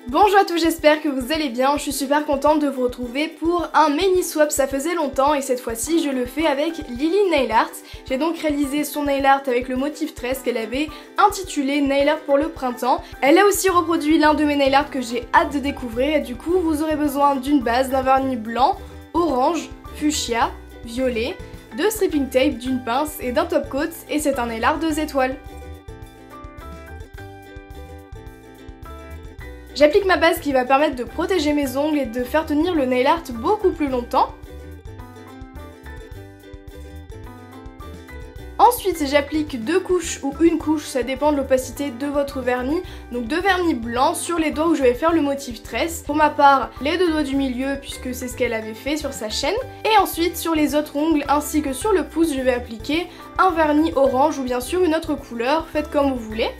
Bonjour à tous, j'espère que vous allez bien, je suis super contente de vous retrouver pour un mini swap, ça faisait longtemps et cette fois-ci je le fais avec Lily Nail Art. J'ai donc réalisé son nail art avec le motif tresse qu'elle avait intitulé Nail Art pour le printemps. Elle a aussi reproduit l'un de mes nail art que j'ai hâte de découvrir et du coup vous aurez besoin d'une base, d'un vernis blanc, orange, fuchsia, violet, de stripping tape, d'une pince et d'un top coat et c'est un nail art 2 étoiles. J'applique ma base qui va permettre de protéger mes ongles et de faire tenir le nail art beaucoup plus longtemps. Ensuite j'applique 2 couches ou une couche, ça dépend de l'opacité de votre vernis. Donc 2 vernis blancs sur les doigts où je vais faire le motif tresse. Pour ma part, les 2 doigts du milieu puisque c'est ce qu'elle avait fait sur sa chaîne. Et ensuite sur les autres ongles ainsi que sur le pouce, je vais appliquer un vernis orange ou bien sûr une autre couleur, faites comme vous voulez.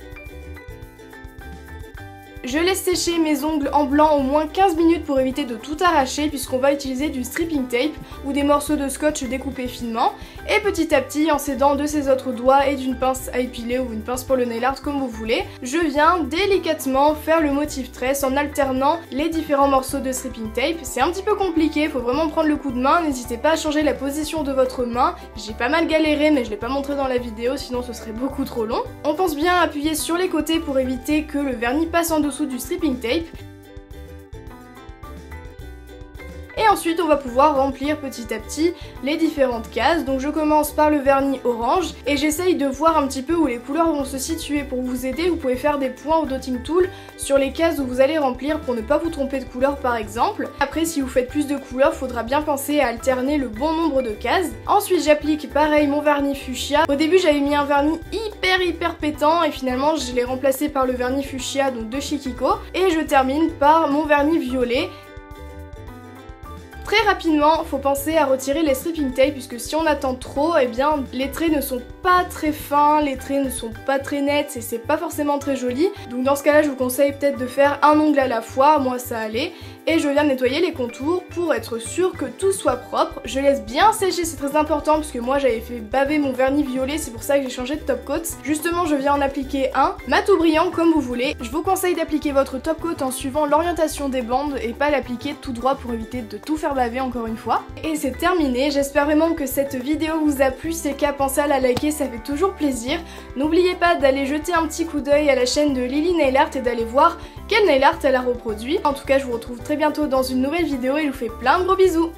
Je laisse sécher mes ongles en blanc au moins 15 minutes pour éviter de tout arracher puisqu'on va utiliser du stripping tape ou des morceaux de scotch découpés finement. Et petit à petit, en s'aidant de ses autres doigts et d'une pince à épiler ou une pince pour le nail art comme vous voulez, je viens délicatement faire le motif tresse en alternant les différents morceaux de stripping tape. C'est un petit peu compliqué, faut vraiment prendre le coup de main, n'hésitez pas à changer la position de votre main. J'ai pas mal galéré mais je l'ai pas montré dans la vidéo sinon ce serait beaucoup trop long. On pense bien appuyer sur les côtés pour éviter que le vernis passe en dessous du stripping tape. Et ensuite on va pouvoir remplir petit à petit les différentes cases. Donc je commence par le vernis orange et j'essaye de voir un petit peu où les couleurs vont se situer. Pour vous aider, vous pouvez faire des points au dotting tool sur les cases où vous allez remplir pour ne pas vous tromper de couleur par exemple. Après si vous faites plus de couleurs, faudra bien penser à alterner le bon nombre de cases. Ensuite j'applique pareil mon vernis fuchsia. Au début j'avais mis un vernis hyper pétant et finalement je l'ai remplacé par le vernis fuchsia donc de chez Kiko. Et je termine par mon vernis violet. Très rapidement, faut penser à retirer les stripping tape puisque si on attend trop, eh bien les traits ne sont pas très fins, les traits ne sont pas très nets et c'est pas forcément très joli. Donc dans ce cas-là, je vous conseille peut-être de faire un ongle à la fois, moi ça allait. Et je viens nettoyer les contours pour être sûr que tout soit propre. Je laisse bien sécher, c'est très important puisque moi j'avais fait baver mon vernis violet, c'est pour ça que j'ai changé de top coat. Justement, je viens en appliquer un mat ou brillant comme vous voulez. Je vous conseille d'appliquer votre top coat en suivant l'orientation des bandes et pas l'appliquer tout droit pour éviter de tout faire baver encore une fois. Et c'est terminé, j'espère vraiment que cette vidéo vous a plu, c'est le cas, pensez à la liker, ça fait toujours plaisir. N'oubliez pas d'aller jeter un petit coup d'œil à la chaîne de Lily Nail Art et d'aller voir quel nail art elle a reproduit. En tout cas, je vous retrouve très bientôt dans une nouvelle vidéo et je vous fais plein de gros bisous.